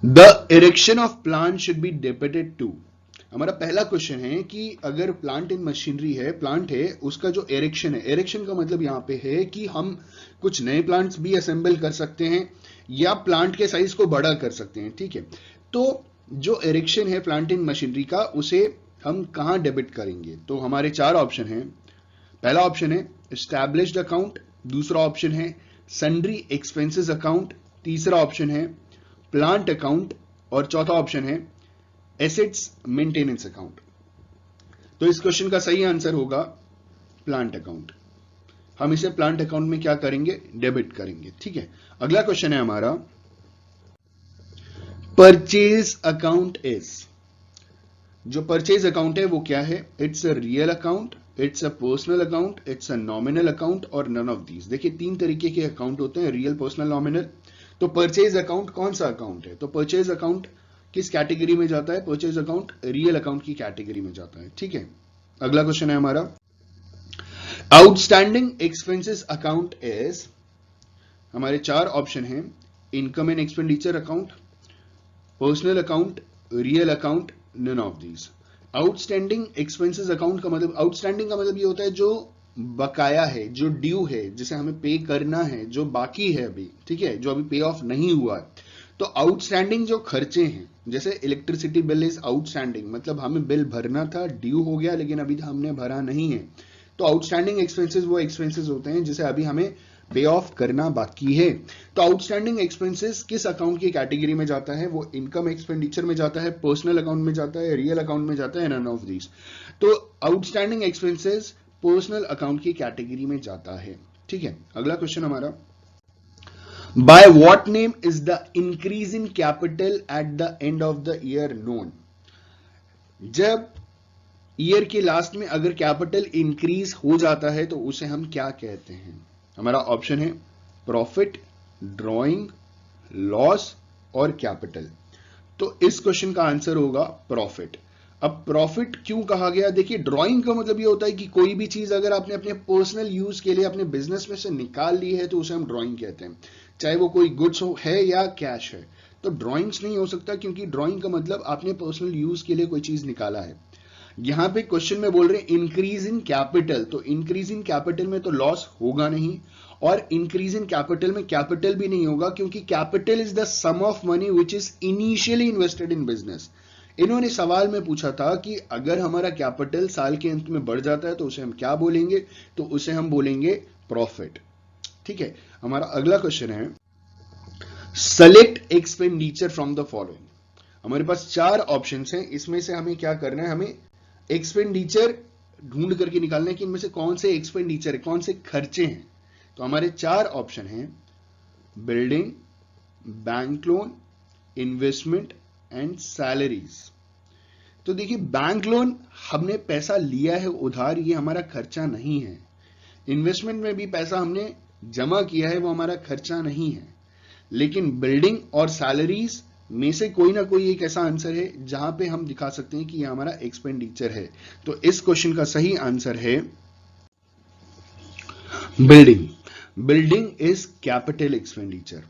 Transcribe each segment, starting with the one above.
The erection of plant should be debited to. हमारा पहला question है कि अगर प्लांट इन मशीनरी है, प्लांट है, उसका जो एरेक्शन है, एरेक्शन का मतलब यहां पे है कि हम कुछ नए प्लांट्स भी असेंबल कर सकते हैं या प्लांट के साइज को बड़ा कर सकते हैं, ठीक है। तो जो एरेक्शन है प्लांट इन मशीनरी का, उसे हम कहां डेबिट करेंगे? तो हमारे चार ऑप्शन हैं। पहला ऑप्शन है एस्टैब्लिश्ड अकाउंट, दूसरा ऑप्शन है सन्ड्री एक्सपेंसेस अकाउंट, तीसरा ऑप्शन है प्लांट अकाउंट और चौथा ऑप्शन है एसेट्स मेंटेनेंस अकाउंट। तो इस क्वेश्चन का सही आंसर होगा प्लांट अकाउंट। हम इसे प्लांट अकाउंट में क्या करेंगे? डेबिट करेंगे, ठीक है। अगला क्वेश्चन है हमारा, परचेज अकाउंट इज। जो परचेज अकाउंट है वो क्या है? It's a real account, it's a personal account, it's a nominal account और नन ऑफ दीज। देखिए तीन तरीके के अकाउंट होते हैं, रियल, पर्सनल, नॉमिनल। तो परचेज अकाउंट कौन सा अकाउंट है? तो परचेज अकाउंट किस कैटेगरी में जाता है? परचेज अकाउंट रियल अकाउंट की कैटेगरी में जाता है, ठीक है। अगला क्वेश्चन है हमारा, आउटस्टैंडिंग एक्सपेंसेस अकाउंट इज। हमारे चार ऑप्शन हैं, income and expenditure account, personal account, real account, none of these. Outstanding expenses account का मतलब, आउटस्टैंडिंग का मतलब ये होता है जो बकाया है, जो ड्यू है, जिसे हमें पे करना है, जो बाकी है अभी, ठीक है, जो अभी पे ऑफ नहीं हुआ है। तो आउटस्टैंडिंग जो खर्चे हैं, जैसे इलेक्ट्रिसिटी बिल इज आउटस्टैंडिंग, मतलब हमें बिल भरना था, ड्यू हो गया, लेकिन अभी हमने भरा नहीं है। तो आउटस्टैंडिंग एक्सपेंसेस वो एक्सपेंसेस होते हैं जिसे अभी हमें पे ऑफ करना बाकी है। तो आउटस्टैंडिंग एक्सपेंसेस किस अकाउंट की कैटेगरी में जाता है? वो इनकम एक्सपेंडिचर में जाता है, पर्सनल अकाउंट में जाता है, रियल अकाउंट में जाता है, नन ऑफ दीज। तो आउटस्टैंडिंग एक्सपेंसेस पर्सनल अकाउंट की कैटेगरी में जाता है, ठीक है। अगला क्वेश्चन हमारा, by what name is the increase in capital eight the end of the year known. जब ईयर के लास्ट में अगर कैपिटल इंक्रीज हो जाता है तो उसे हम क्या कहते हैं? हमारा ऑप्शन है प्रॉफिट, ड्रॉइंग, लॉस और कैपिटल। तो इस क्वेश्चन का आंसर होगा प्रॉफिट। अब प्रॉफिट क्यों कहा गया? देखिए ड्रॉइंग का मतलब ये होता है कि कोई भी चीज अगर आपने अपने पर्सनल यूज के लिए अपने बिजनेस में से निकाल ली है तो उसे हम ड्रॉइंग कहते हैं, चाहे वो कोई गुड्स हो है या कैश है। तो ड्रॉइंग्स नहीं हो सकता, क्योंकि ड्रॉइंग का मतलब आपने पर्सनल यूज के लिए कोई चीज निकाला है। यहां पे क्वेश्चन में बोल रहे हैं इंक्रीज इन कैपिटल, तो इंक्रीज इन कैपिटल में तो लॉस होगा नहीं, और इंक्रीज इन कैपिटल में कैपिटल भी नहीं होगा, क्योंकि capital is the sum of money which is initially invested in business. इन्होंने सवाल में पूछा था कि अगर हमारा कैपिटल साल के अंत में बढ़ जाता है तो उसे हम क्या बोलेंगे? तो उसे हम बोलेंगे प्रॉफिट, ठीक है। हमारा अगला क्वेश्चन है, select expenditure from the following. हमारे पास चार ऑप्शंस हैं, इसमें से हमें क्या करना है? हमें एक्सपेंडिचर ढूंढ करके निकालना है कि इनमें से कौन से एक्सपेंडिचर है, कौन से खर्चे हैं। तो हमारे चार ऑप्शन हैं, building, bank loan, investment and salaries. तो देखिए बैंक लोन हमने पैसा लिया है उधार, ये हमारा खर्चा नहीं है। इन्वेस्टमेंट में भी पैसा हमने जमा किया है, वो हमारा खर्चा नहीं है। लेकिन बिल्डिंग और सैलरीज में से कोई ना कोई एक ऐसा आंसर है जहां पे हम दिखा सकते हैं कि यह हमारा एक्सपेंडिचर है। तो इस क्वेश्चन का सही आंसर है building. Building is capital expenditure.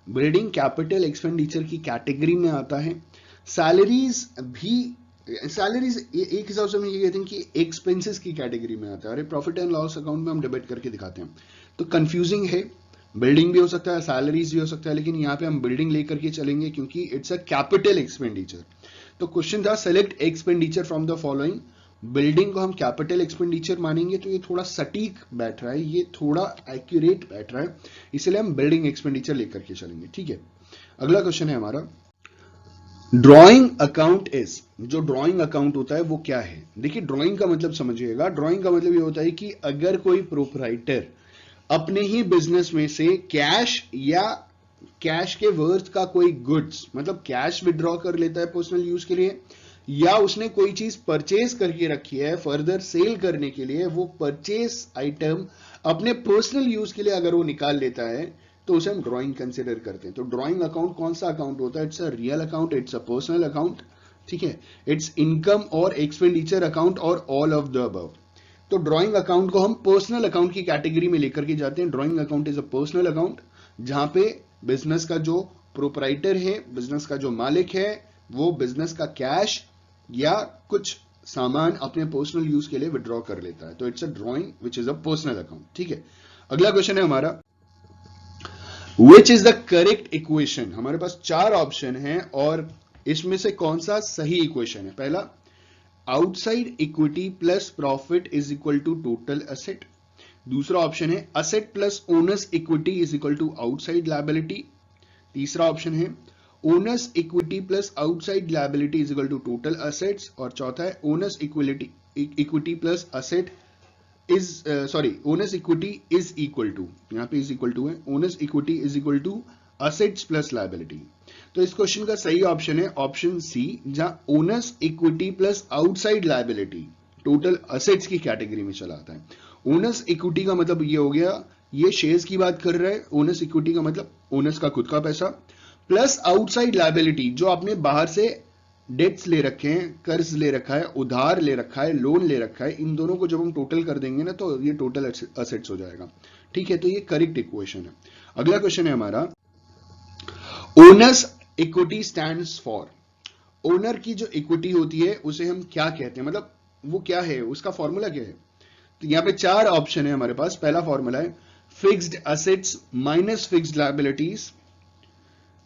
Building capital expenditure की कैटेगरी में आता है। सैलरीज भी, सैलरीज एक हिसाब से हम ये कहते हैं कि एक्सपेंसेस की कैटेगरी में आता है। अरे प्रॉफिट एंड लॉस अकाउंट में हम डेबिट करके दिखाते हैं, तो कंफ्यूजिंग है। बिल्डिंग भी हो सकता है, सैलरीज भी हो सकता है, लेकिन यहां पे हम बिल्डिंग लेकर के चलेंगे क्योंकि इट्स अ कैपिटल एक्सपेंडिचर। तो क्वेश्चन था select expenditure from the following. Building को हम कैपिटल एक्सपेंडिचर मानेंगे तो ये थोड़ा सटीक बैठ रहा है, ये थोड़ा एक्यूरेट बैठ रहा है, इसलिए हम बिल्डिंग एक्सपेंडिचर लेकर के चलेंगे, ठीक है। अगला क्वेश्चन है हमारा, ड्रॉइंग अकाउंट इज। जो ड्रॉइंग अकाउंट होता है वो क्या है? देखिए ड्रॉइंग का मतलब समझिएगा। ड्रॉइंग का मतलब ये होता है कि अगर कोई प्रोप्राइटर अपने ही बिजनेस में से कैश या कैश के वर्थ का कोई गुड्स, मतलब कैश विड्रॉ कर लेता है पर्सनल यूज के लिए, या उसने कोई चीज परचेज करके रखी है फर्दर सेल करने के लिए, वो परचेज आइटम अपने पर्सनल यूज के लिए अगर वो निकाल लेता है तो उसे हम ड्रॉइंग कंसिडर करते हैं। तो ड्रॉइंग अकाउंट कौन सा अकाउंट होता है? It's a real account, it's a personal account, ठीक है। इट्स इनकम और एक्सपेंडिचर अकाउंट और ऑल ऑफ द अबव। तो ड्रॉइंग अकाउंट को हम पर्सनल अकाउंट की कैटेगरी में लेकर के जाते हैं। Drawing account is a personal account जहां पे बिजनेस का जो प्रोपराइटर है, बिजनेस का जो मालिक है, वो बिजनेस का कैश या कुछ सामान अपने पर्सनल यूज के लिए विड्रॉ कर लेता है, तो it's a drawing which is a personal account. ठीक है, अगला क्वेश्चन है हमारा, which is the correct equation. हमारे पास 4 ऑप्शन हैं और इसमें से कौन सा सही इक्वेशन है। पहला, outside equity plus profit is equal to total asset. दूसरा ऑप्शन है asset plus owners equity is equal to outside liability. तीसरा ऑप्शन है owners equity plus outside liability is equal to total assets. और चौथा है owners equity plus asset is owners equity is equal to, यहां पे is equal to है, owners equity is equal to assets plus liability. तो इस question का सही ऑप्शन है ऑप्शन सी, जहां owners equity plus outside liability total assets की कैटेगरी में चला आता है। ओनर्स इक्विटी का मतलब ये हो गया, ये शेयर्स की बात कर रहा है। ओनर्स इक्विटी का मतलब ओनर्स का खुद का पैसा, प्लस आउटसाइड लायबिलिटी जो आपने बाहर से डेट्स ले रखे हैं, कर्ज ले रखा है, उधार ले रखा है, लोन ले रखा है, इन दोनों को जब हम टोटल कर देंगे ना तो ये टोटल असेट्स हो जाएगा। ठीक है, तो ये करेक्ट इक्वेशन है। अगला क्वेश्चन है हमारा, owners equity stands for. Owner की जो इक्विटी होती है उसे हम क्या कहते हैं, मतलब वो क्या है, उसका फॉर्मूला क्या है। तो यहां पे 4 ऑप्शन है हमारे पास। पहला फॉर्मूला है fixed assets minus fixed liabilities.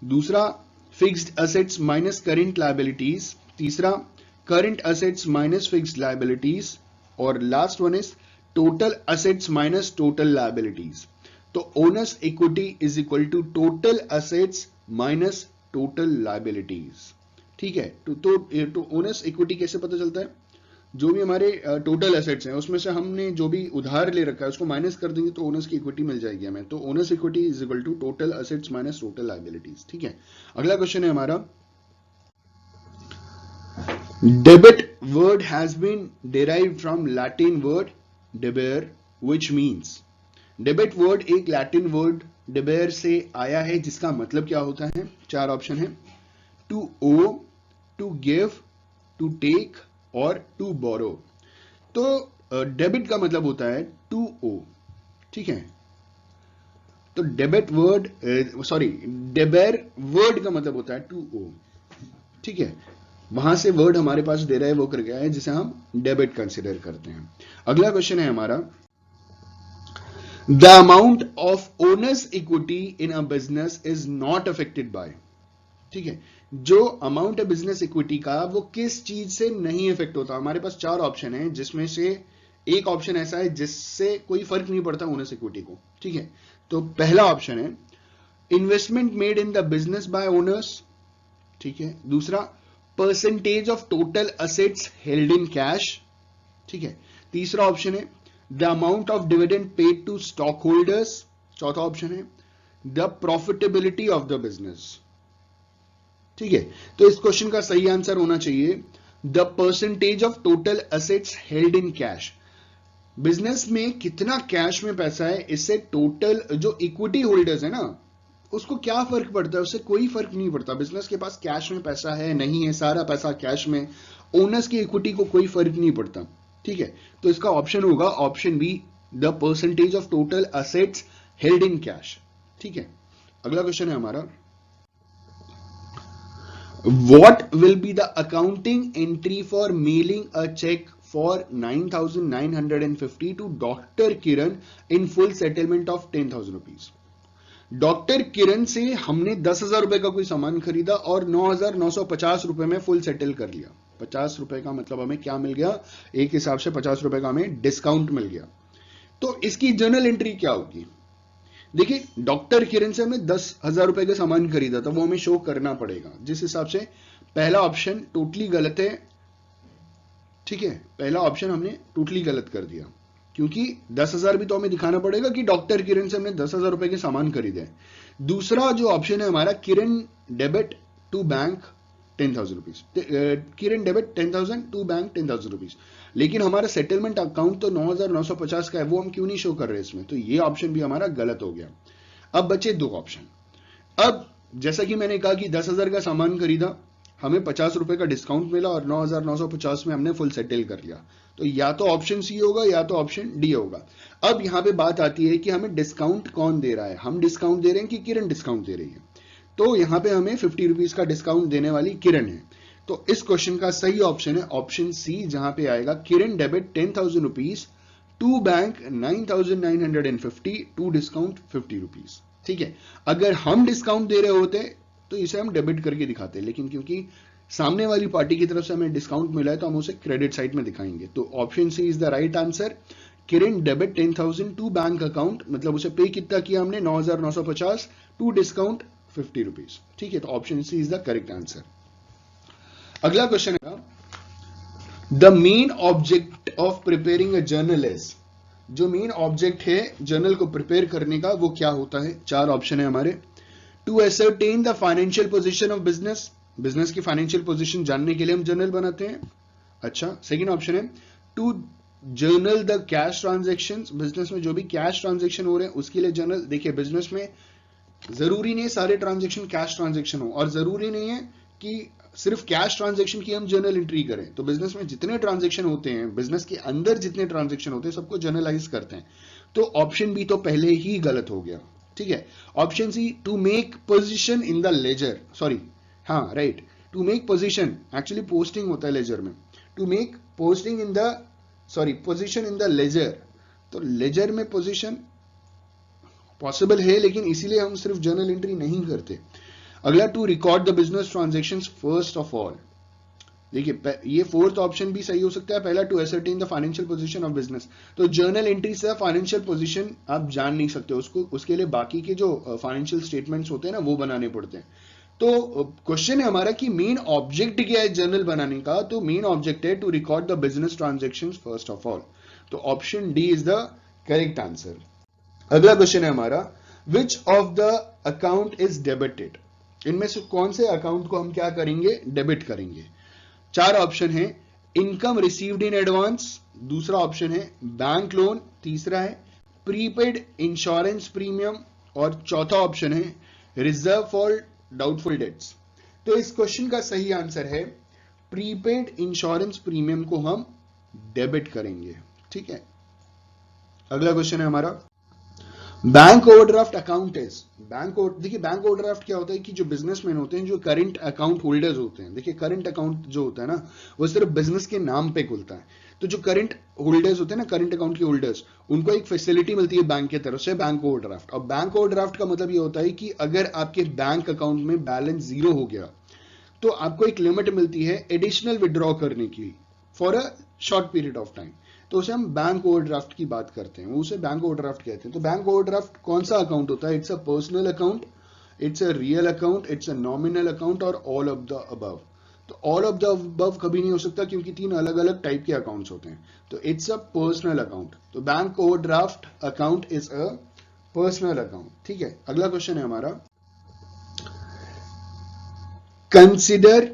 दूसरा, fixed assets minus current liabilities. तीसरा, current assets minus fixed liabilities. और last one is total assets minus total liabilities. तो owners equity is equal to total assets minus total liabilities. ठीक है, तो owners equity कैसे पता चलता है, जो भी हमारे टोटल एसेट्स हैं उसमें से हमने जो भी उधार ले रखा है उसको माइनस कर देंगे तो ओनर्स की इक्विटी मिल जाएगी हमें। तो owners equity is equal to total assets minus total liabilities. ठीक है, अगला क्वेश्चन है हमारा, debit word has been derived from Latin word debere which means. Debit word एक लैटिन वर्ड डेबेर से आया है जिसका मतलब क्या होता है। 4 ऑप्शन है, to owe, to give, to take और टू बोरो। तो डेबिट का मतलब होता है टू ओ। ठीक है, तो डेबिट वर्ड डेबेर वर्ड का मतलब होता है टू ओ। ठीक है, वहां से वर्ड हमारे पास डेराइव होकर गया है जिसे हम डेबिट कंसिडर करते हैं। अगला क्वेश्चन है हमारा, the amount of owners equity in a business is not affected by. ठीक है, जो अमाउंट है बिजनेस इक्विटी का वो किस चीज से नहीं इफेक्ट होता। हमारे पास 4 ऑप्शन है जिसमें से एक ऑप्शन ऐसा है जिससे कोई फर्क नहीं पड़ता ओनर्स इक्विटी को। ठीक है, तो पहला ऑप्शन है investment made in the business by owners. ठीक है, दूसरा, percentage of total assets held in cash. ठीक है, तीसरा ऑप्शन है the amount of dividend paid to stock holders. चौथा ऑप्शन है the profitability of the business. ठीक है, तो इस क्वेश्चन का सही आंसर होना चाहिए the percentage of total assets held in cash. Business में कितना कैश में पैसा है इससे टोटल जो इक्विटी होल्डर्स है ना उसको क्या फर्क पड़ता है, उससे कोई फर्क नहीं पड़ता। बिजनेस के पास कैश में पैसा है नहीं है, सारा पैसा कैश में, ओनर्स की इक्विटी को कोई फर्क नहीं पड़ता। ठीक है, तो इसका ऑप्शन होगा option B, the percentage of total assets held in cash. ठीक है, अगला क्वेश्चन है हमारा, what will be the accounting entry for mailing a check for 9,950 to Dr. Kiran in full settlement of 10,000 rupees। Doctor किरण से हमने 10,000 रुपए का कोई सामान खरीदा और 9,950 रुपए में फुल सेटल कर लिया। 50 रुपए का मतलब हमें क्या मिल गया, एक हिसाब से 50 रुपए का हमें डिस्काउंट मिल गया। तो इसकी जर्नल एंट्री क्या होगी। देखिए, डॉक्टर किरण से हमने 10,000 रुपए का सामान खरीदा था, वो हमें शो करना पड़ेगा। जिस हिसाब से पहला ऑप्शन टोटली गलत है। ठीक है, पहला ऑप्शन हमने टोटली गलत कर दिया क्योंकि 10,000 भी तो हमें दिखाना पड़ेगा कि डॉक्टर किरण से हमने 10,000 रुपए के सामान खरीदे। दूसरा जो ऑप्शन है हमारा, Kiran debit to bank 10,000 rupees, Kiran debit 10,000 to bank 10,000 rupees, लेकिन हमारा सेटलमेंट अकाउंट तो 9,950 का है, वो हम क्यों नहीं शो कर रहे इसमें। तो ये ऑप्शन भी हमारा गलत हो गया। अब बचे 2 ऑप्शन। अब जैसा कि मैंने कहा कि 10,000 का सामान खरीदा, हमें 50 रुपए का डिस्काउंट मिला और 9,950 में हमने फुल सेटल कर लिया। तो या तो ऑप्शन सी होगा या तो ऑप्शन डी होगा। अब यहां पे बात आती है कि हमें डिस्काउंट कौन दे रहा है, हम डिस्काउंट दे रहे हैं कि किरण डिस्काउंट दे रही है। तो यहां पे हमें 50 रुपीज का डिस्काउंट देने वाली किरण है। तो इस क्वेश्चन का सही ऑप्शन है ऑप्शन सी, जहां पे आएगा Kiran debit 10,000 rupees to bank 9,950 to discount 50 rupees. ठीक है, अगर हम डिस्काउंट दे रहे होते तो इसे हम डेबिट करके दिखाते, लेकिन क्योंकि सामने वाली पार्टी की तरफ से हमें डिस्काउंट मिला है तो हम उसे क्रेडिट साइड में दिखाएंगे। तो option C is the right answer. Kiran debit 10,000 to bank account, मतलब उसे पे कितना किया हमने 9,950 टू डिस्काउंट 50 रुपीज। ठीक है, तो option C is the correct answer. अगला क्वेश्चन है, the main object of preparing a journal is, जो मेन ऑब्जेक्ट है जर्नल को प्रिपेयर करने का वो क्या होता है? चार ऑप्शन है हमारे। To ascertain the financial position of business, business की फाइनेंशियल पोजीशन जानने के लिए हम जर्नल बनाते हैं। अच्छा, सेकंड ऑप्शन है to journal the cash transactions, business में जो भी कैश ट्रांजैक्शन हो रहे हैं उसके लिए जर्नल। देखिए, बिजनेस में जरूरी नहीं सारे ट्रांजैक्शन कैश ट्रांजैक्शन हो, और जरूरी नहीं है कि सिर्फ कैश ट्रांजैक्शन की हम जर्नल एंट्री करें। तो बिजनेस में जितने ट्रांजैक्शन होते हैं, बिजनेस के अंदर जितने ट्रांजैक्शन होते हैं, सबको जर्नलाइज करते हैं। तो ऑप्शन बी तो पहले ही गलत हो गया। ठीक है, option C to make position in the ledger, sorry, हाँ right, to make position, actually posting होता है लेजर में, to make posting in the, sorry, position in the ledger. तो लेजर में पोजीशन पॉसिबल है, लेकिन इसीलिए हम सिर्फ जर्नल एंट्री नहीं करते। अगला, to record the business transactions first of all. देखिए, ये फोर्थ ऑप्शन भी सही हो सकता है। पहला, to ascertain the financial position of business, तो जर्नल एंट्री से फाइनेंशियल पोजीशन आप जान नहीं सकते उसको, उसके लिए बाकी के जो फाइनेंशियल स्टेटमेंट्स होते हैं ना वो बनाने पड़ते हैं। तो क्वेश्चन है हमारा कि मेन ऑब्जेक्ट क्या है जर्नल बनाने का? तो मेन ऑब्जेक्ट है to record the business transactions first of all. तो option D is the correct answer. अगला क्वेश्चन है हमारा, which of the account is debited, इनमें से कौन से अकाउंट को हम क्या करेंगे? डेबिट करेंगे। चार ऑप्शन है, इनकम रिसीव्ड इन एडवांस, दूसरा ऑप्शन है बैंक लोन, तीसरा है प्रीपेड इंश्योरेंस प्रीमियम, और चौथा ऑप्शन है रिजर्व फॉर डाउटफुल डेट्स। तो इस क्वेश्चन का सही आंसर है प्रीपेड इंश्योरेंस प्रीमियम को हम डेबिट करेंगे। ठीक है, अगला क्वेश्चन है हमारा, बैंक ओवरड्राफ्ट अकाउंट इज, देखिए बैंक ओवरड्राफ्ट क्या होता है कि जो बिजनेसमैन होते हैं, जो करंट अकाउंट होल्डर्स होते हैं, देखिए करंट अकाउंट जो होता है ना वो सिर्फ बिजनेस के नाम पे खुलता है। तो जो करंट होल्डर्स होते हैं ना, करंट अकाउंट के होल्डर्स, उनको एक फैसिलिटी मिलती है बैंक की तरफ से, बैंक ओवरड्राफ्ट। और बैंक ओवरड्राफ्ट का मतलब ये होता है कि अगर आपके बैंक अकाउंट में बैलेंस जीरो हो गया तो आपको एक लिमिट मिलती है एडिशनल विड्रॉ करने की for a short period of time. तो उसे हम बैंक ओवरड्राफ्ट की बात करते हैं, उसे बैंक ओवरड्राफ्ट कहते हैं। तो बैंक ओवरड्राफ्ट कौन सा अकाउंट होता है? It's a personal account, it's a real account, it's a nominal account, और ऑल ऑफ द अबव। तो ऑल ऑफ द अबव कभी नहीं हो सकता क्योंकि तीन अलग अलग टाइप के अकाउंट्स होते हैं। तो इट्स अ पर्सनल अकाउंट। तो bank overdraft account is a personal account. ठीक है, अगला क्वेश्चन है हमारा, consider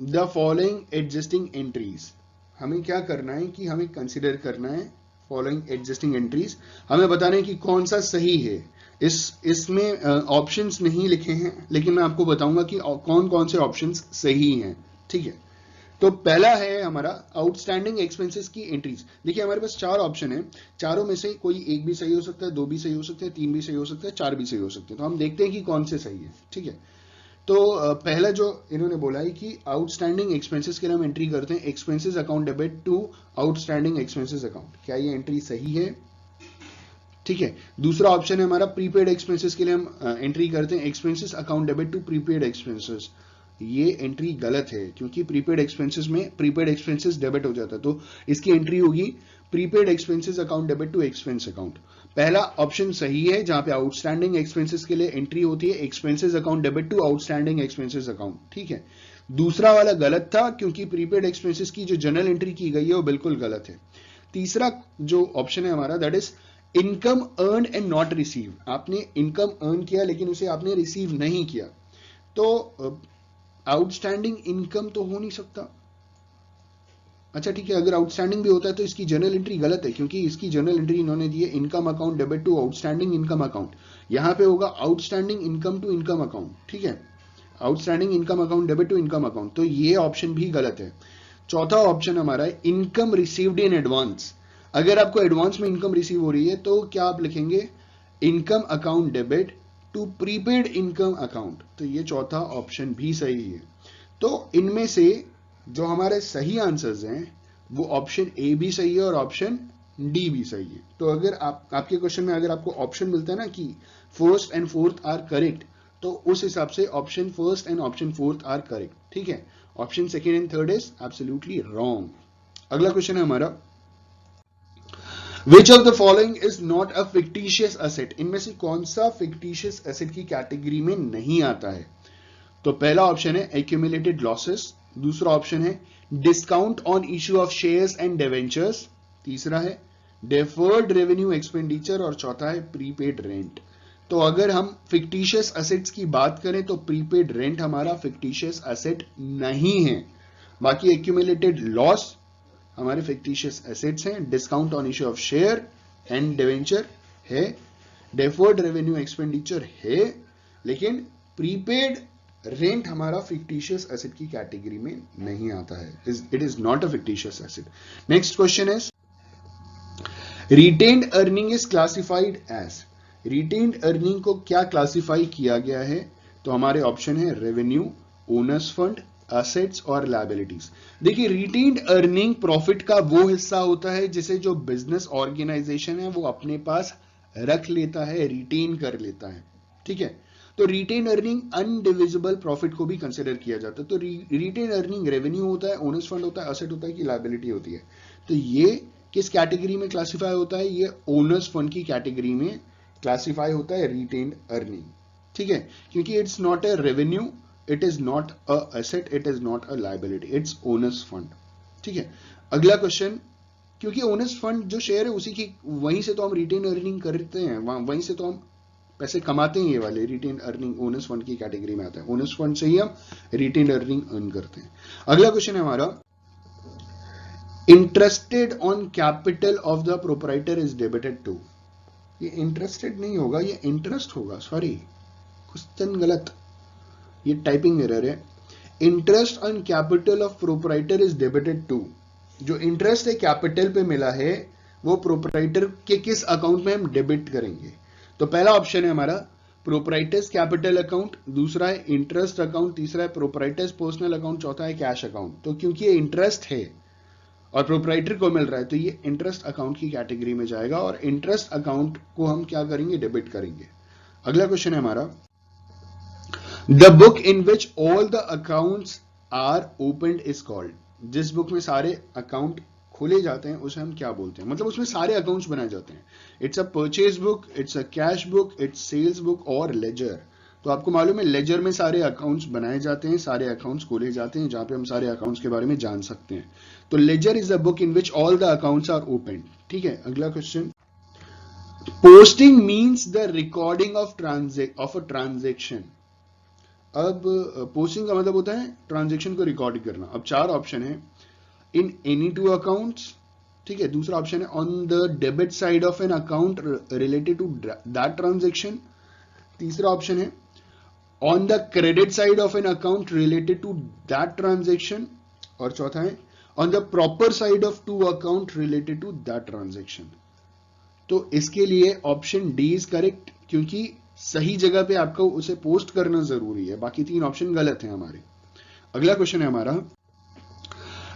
the following existing entries. हमें क्या करना है कि हमें कंसिडर करना है फॉलोइंग एग्जिस्टिंग एंट्रीज, हमें बताना है कि कौन सा सही है। इसमें ऑप्शंस नहीं लिखे हैं, लेकिन मैं आपको बताऊंगा कि कौन कौन से ऑप्शंस सही हैं। ठीक है, तो पहला है हमारा आउटस्टैंडिंग एक्सपेंसेस की एंट्रीज। देखिए हमारे पास चार ऑप्शन है, चारों में से कोई एक भी सही हो सकता है, दो भी सही हो सकते हैं, तीन भी सही हो सकते हैं, चार भी सही हो सकते हैं। तो हम देखते हैं कि कौन से सही है। ठीक है, तो पहला जो इन्होंने बोला है कि आउटस्टैंडिंग एक्सपेंसेस के लिए हम एंट्री करते हैं expenses account debit to outstanding expenses account. क्या ये एंट्री सही है? ठीक है, दूसरा ऑप्शन है हमारा प्रीपेड एक्सपेंसेस के लिए हम एंट्री करते हैं expenses account debit to prepaid expenses. ये एंट्री गलत है क्योंकि प्रीपेड एक्सपेंसेस में प्रीपेड एक्सपेंसेस डेबिट हो जाता है, तो इसकी एंट्री होगी prepaid expenses account debit to expense account. पहला ऑप्शन सही है जहां पे आउटस्टैंडिंग एक्सपेंसेस के लिए एंट्री होती है expenses account debit to outstanding expenses account. ठीक है, दूसरा वाला गलत था क्योंकि प्रीपेड एक्सपेंसेस की जो जनरल एंट्री की गई है वो बिल्कुल गलत है। तीसरा जो ऑप्शन है हमारा that is income earn and not receive. आपने इनकम अर्न किया लेकिन उसे आपने रिसीव नहीं किया, तो आउटस्टैंडिंग इनकम तो हो नहीं सकता। अच्छा ठीक है, अगर आउटस्टैंडिंग भी होता है तो इसकी जर्नल एंट्री गलत है क्योंकि इसकी जर्नल एंट्री इन्होंने दी है income account debit to outstanding income account. यहां पे होगा outstanding income to income account. ठीक है, outstanding income account debit to income account, तो ये ऑप्शन भी गलत है। चौथा ऑप्शन हमारा है इनकम रिसीव्ड इन एडवांस। अगर आपको एडवांस में इनकम रिसीव हो रही है तो क्या आप लिखेंगे income account debit to prepaid income account, तो ये चौथा ऑप्शन भी सही है। तो इनमें से जो हमारे सही आंसर्स हैं वो ऑप्शन ए भी सही है और ऑप्शन डी भी सही है। तो अगर आपके क्वेश्चन में अगर आपको ऑप्शन मिलता है ना कि first and fourth are correct, तो उस हिसाब से option first and option fourth are correct, ठीक है। Option second and third is absolutely wrong. अगला क्वेश्चन है हमारा, which of the following is not a fictitious asset, इनमें से कौन सा फिक्टिशियस एसेट की कैटेगरी में नहीं आता है। तो पहला ऑप्शन है एक्यूमुलेटेड लॉसेस, दूसरा ऑप्शन है discount on issue of shares and debentures, तीसरा है डेफर्ड रेवेन्यू एक्सपेंडिचर और चौथा है प्रीपेड रेंट। तो अगर हम फिक्टिशियस एसेट्स की बात करें तो प्रीपेड रेंट हमारा फिक्टिशियस एसेट नहीं है। बाकी एक्यूमुलेटेड लॉस हमारे फिक्टिशियस एसेट्स हैं, discount on issue of share and debenture है, डेफर्ड रेवेन्यू एक्सपेंडिचर है, लेकिन प्रीपेड रेंट हमारा फिक्टिशियस एसेट की कैटेगरी में नहीं आता है। It is not a fictitious asset. Next question is retained earning is classified as, retained earning को क्या क्लासिफाई किया गया है। तो हमारे ऑप्शन है रेवेन्यू, ओनर्स फंड, एसेट्स और लायबिलिटीज। देखिए रिटेन्ड अर्निंग प्रॉफिट का वो हिस्सा होता है जिसे जो बिजनेस ऑर्गेनाइजेशन है वो अपने पास रख लेता है, रिटेन कर लेता है, ठीक है। तो रिटेन अर्निंग अनडिविजिबल प्रॉफिट को भी कंसिडर किया जाता है। तो रिटेन अर्निंग रेवेन्यू होता है, ओनर्स फंड होता है, एसेट होता है कि लायबिलिटी होती है। तो ये किस कैटेगरी में क्लासिफाई होता है, ये ओनर्स फंड की कैटेगरी में क्लासिफाई होता है रिटेन्ड अर्निंग, ठीक है। क्योंकि it's not a revenue, it is not a asset, it is not a liability, it's owner's fund, ठीक है। अगला क्वेश्चन, क्योंकि ओनर्स फंड जो शेयर है उसी की, वहीं से तो हम रिटेन अर्निंग करते हैं, वहीं से तो हम पैसे कमाते हैं। ये वाले रिटेन अर्निंग ओनर्स फंड की कैटेगरी में आता है, ओनर्स फंड से ही हम रिटेन अर्निंग अर्न करते हैं। अगला क्वेश्चन है हमारा, interested on capital of the proprietor is debited to, ये इंटरेस्टेड नहीं होगा, ये इंटरेस्ट होगा, सॉरी क्वेश्चन गलत, ये टाइपिंग एरर है। Interest on capital of proprietor is debited to, जो इंटरेस्ट है कैपिटल पे मिला है वो प्रोप्राइटर के किस अकाउंट में हम डेबिट करेंगे। तो पहला ऑप्शन है हमारा प्रोप्राइटर्स कैपिटल अकाउंट, दूसरा है इंटरेस्ट अकाउंट, तीसरा है प्रोप्राइटर्स पर्सनल अकाउंट, चौथा है कैश अकाउंट। तो क्योंकि ये इंटरेस्ट है और प्रोप्राइटर को मिल रहा है तो ये इंटरेस्ट अकाउंट की कैटेगरी में जाएगा और इंटरेस्ट अकाउंट को हम क्या करेंगे, डेबिट करेंगे। अगला क्वेश्चन है हमारा, the book in which all the accounts are opened is called, जिस बुक में सारे अकाउंट खोले जाते हैं उसे हम क्या बोलते हैं, मतलब उसमें सारे अकाउंट्स बनाए जाते हैं। It's a purchase book, it's a cash book, it's sales book और लेजर। तो आपको मालूम है लेजर में सारे अकाउंट्स बनाए जाते हैं, सारे अकाउंट्स खोले जाते हैं, जहां पे हम सारे अकाउंट्स के बारे में जान सकते हैं। तो ledger is the book in which all the accounts are open, ठीक है। अगला question, posting means the recording of a transaction. अब पोस्टिंग का मतलब होता है ट्रांजेक्शन को रिकॉर्ड करना। अब चार ऑप्शन है, इन एनी टू अकाउंट्स, ठीक है। दूसरा ऑप्शन है on the debit side of an account related to that transaction, तीसरा ऑप्शन है on the credit side of an account related to that transaction, और चौथा है on the proper side of two account related to that transaction. तो इसके लिए option D is correct, क्योंकि सही जगह पे आपको उसे पोस्ट करना जरूरी है, बाकी तीन ऑप्शन गलत हैं हमारे। अगला क्वेश्चन है हमारा,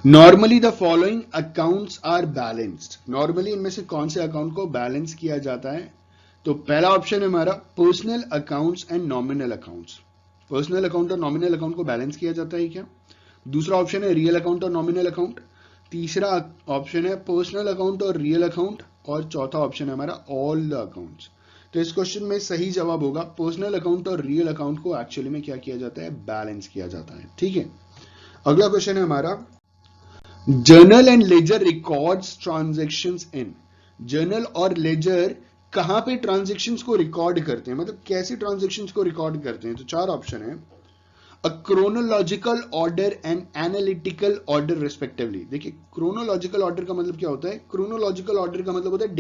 normally the following accounts are balanced, normally इनमें से कौन से अकाउंट को बैलेंस किया जाता है। तो पहला ऑप्शन है हमारा personal accounts and nominal accounts, personal account और नॉमिनल अकाउंट को बैलेंस किया जाता है क्या। दूसरा ऑप्शन है रियल अकाउंट और नॉमिनल अकाउंट, तीसरा ऑप्शन है पर्सनल अकाउंट और रियल अकाउंट, और चौथा ऑप्शन है हमारा ऑल द अकाउंट्स। तो इस क्वेश्चन में सही जवाब होगा पर्सनल अकाउंट और रियल अकाउंट को एक्चुअली में क्या किया जाता है, बैलेंस किया जाता है, ठीक है। अगला क्वेश्चन है हमारा, journal and ledger records transactions in, journal और लेजर कहां पे ट्रांजैक्शंस को रिकॉर्ड करते हैं, मतलब कैसे ट्रांजैक्शंस को रिकॉर्ड करते हैं। तो चार ऑप्शन है, अ chronological order and analytical order respectively. देखिए क्रोनोलॉजिकल ऑर्डर का मतलब क्या होता है, क्रोनोलॉजिकल ऑर्डर का मतलब होता है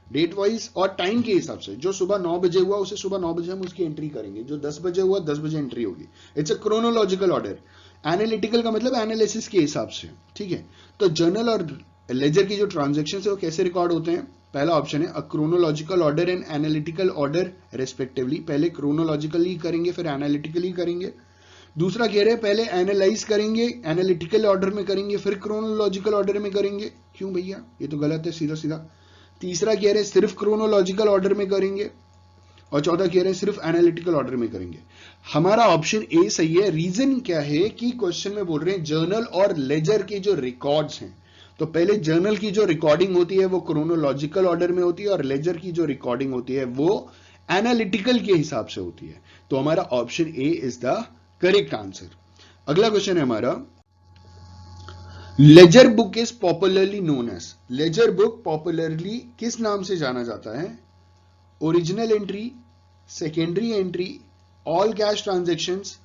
डेट वाइज और टाइम के हिसाब से। जो सुबह 9 बजे हुआ उसे सुबह 9 बजे हम उसकी एंट्री करेंगे, जो 10 बजे हुआ 10 बजे एंट्री होगी। It's a chronological order. Analytical का मतलब एनालिसिस के हिसाब से, ठीक है। तो जर्नल और लेजर की जो ट्रांजैक्शंस है वो कैसे रिकॉर्ड होते हैं, पहला ऑप्शन है अ chronological order and analytical order respectively, पहले क्रोनोलॉजिकली करेंगे फिर एनालिटिकली करेंगे। दूसरा कह रहे हैं पहले एनालाइज करेंगे, एनालिटिकल ऑर्डर में करेंगे फिर क्रोनोलॉजिकल ऑर्डर में करेंगे। क्यों भैया, ये तो गलत है सीधा सीधा। तीसरा कह रहे हैं सिर्फ क्रोनोलॉजिकल ऑर्डर में करेंगे, और चौथा कह रहे हैं सिर्फ एनालिटिकल ऑर्डर में करेंगे। हमारा ऑप्शन ए सही है। रीजन क्या है कि क्वेश्चन में बोल रहे हैं जर्नल और लेजर के जो रिकॉर्ड्स हैं, तो पहले जर्नल की जो रिकॉर्डिंग होती है वो क्रोनोलॉजिकल ऑर्डर में होती है और लेजर की जो रिकॉर्डिंग होती है वो एनालिटिकल के हिसाब से होती है। तो हमारा option A is the correct answer. अगला क्वेश्चन है हमारा, ledger book is popularly known as, ledger book popularly किस नाम से जाना जाता है? Original entry, secondary entry, all cash transactions,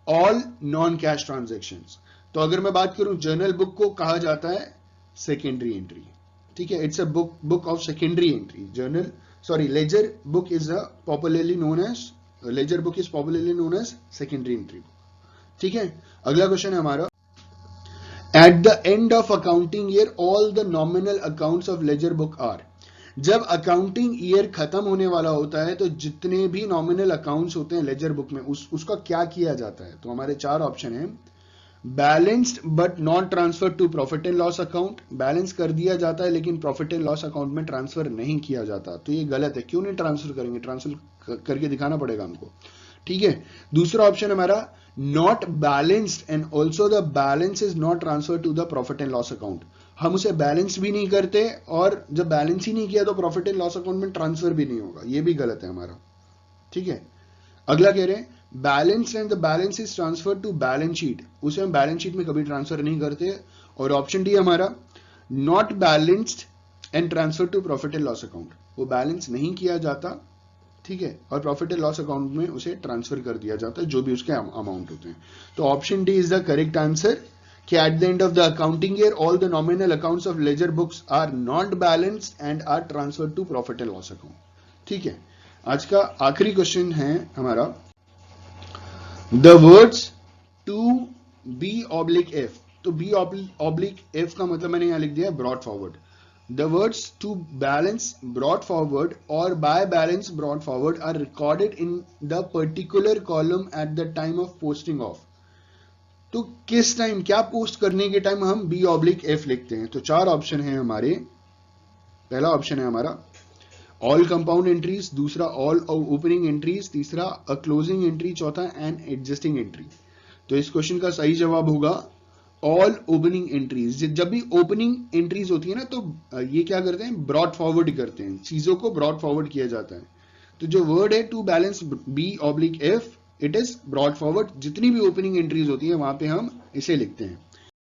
all non cash transactions. तो अगर मैं बात करूं जर्नल बुक को कहा जाता है सेकेंडरी एंट्री, ठीक है, it's a book of secondary entry. Journal ledger book is a popularly known as, ledger book is popularly known as secondary entry book, ठीक है। अगला क्वेश्चन है हमारा, at the end of accounting year all the nominal accounts of ledger book are, जब accounting year खत्म होने वाला होता है तो जितने भी नॉमिनल अकाउंट्स होते हैं लेजर बुक में उसका क्या किया जाता है? तो हमारे चार ऑप्शन हैं, balanced but not transfer to profit and loss account, balance कर दिया जाता है लेकिन प्रॉफिट एंड लॉस अकाउंट में ट्रांसफर नहीं किया जाता, तो ये गलत है। क्यों नहीं ट्रांसफर करेंगे? ट्रांसफर करके दिखाना पड़ेगा हमको, ठीक है। दूसरा ऑप्शन हमारा not balanced and also the balance is not transfer to the profit and loss account, हम उसे बैलेंस भी नहीं करते और जब बैलेंस ही नहीं किया तो प्रॉफिट एंड लॉस अकाउंट में ट्रांसफर भी नहीं होगा, ये भी गलत है हमारा, ठीक है। अगला कह रहे हैं balance and the balance is transfer to balance sheet, उसे हम बैलेंस शीट में कभी ट्रांसफर नहीं करते। और ऑप्शन डी हमारा not balanced and transfer to profit and loss account, वो बैलेंस नहीं किया जाता, ठीक है, और प्रॉफिट एंड लॉस अकाउंट में उसे ट्रांसफर कर दिया जाता है जो भी उसके अमाउंट होते हैं। तो option D is the correct answer कि at the end of the accounting year all the nominal accounts of ledger books are not balanced and are transferred to profit and loss account, ठीक है। आज का आखिरी question है हमारा, the words to b oblique f, तो b oblique f का मतलब मैंने यहां लिख दिया brought forward, the words to balance brought forward or by balance brought forward are recorded in the particular column at the time of posting of, तो किस time, क्या पोस्ट करने के टाइम हम बी ऑब्लिक एफ लिखते हैं? तो चार ऑप्शन है हमारे। पहला ऑप्शन है हमारा ऑल कंपाउंड एंट्रीज, दूसरा ऑल ओपनिंग एंट्रीज, तीसरा अ क्लोजिंग एंट्री, चौथा एन एडजस्टिंग एंट्री। तो इस क्वेश्चन का सही जवाब होगा ऑल ओपनिंग एंट्रीज। जब भी ओपनिंग एंट्रीज होती है ना तो ये क्या करते हैं, ब्रॉड फॉरवर्ड करते हैं, चीजों को ब्रॉड फॉरवर्ड किया जाता है। तो जो वर्ड है to balance B oblique F, it is brought forward, जितनी भी ओपनिंग एंट्रीज होती है वहां पे हम इसे लिखते हैं।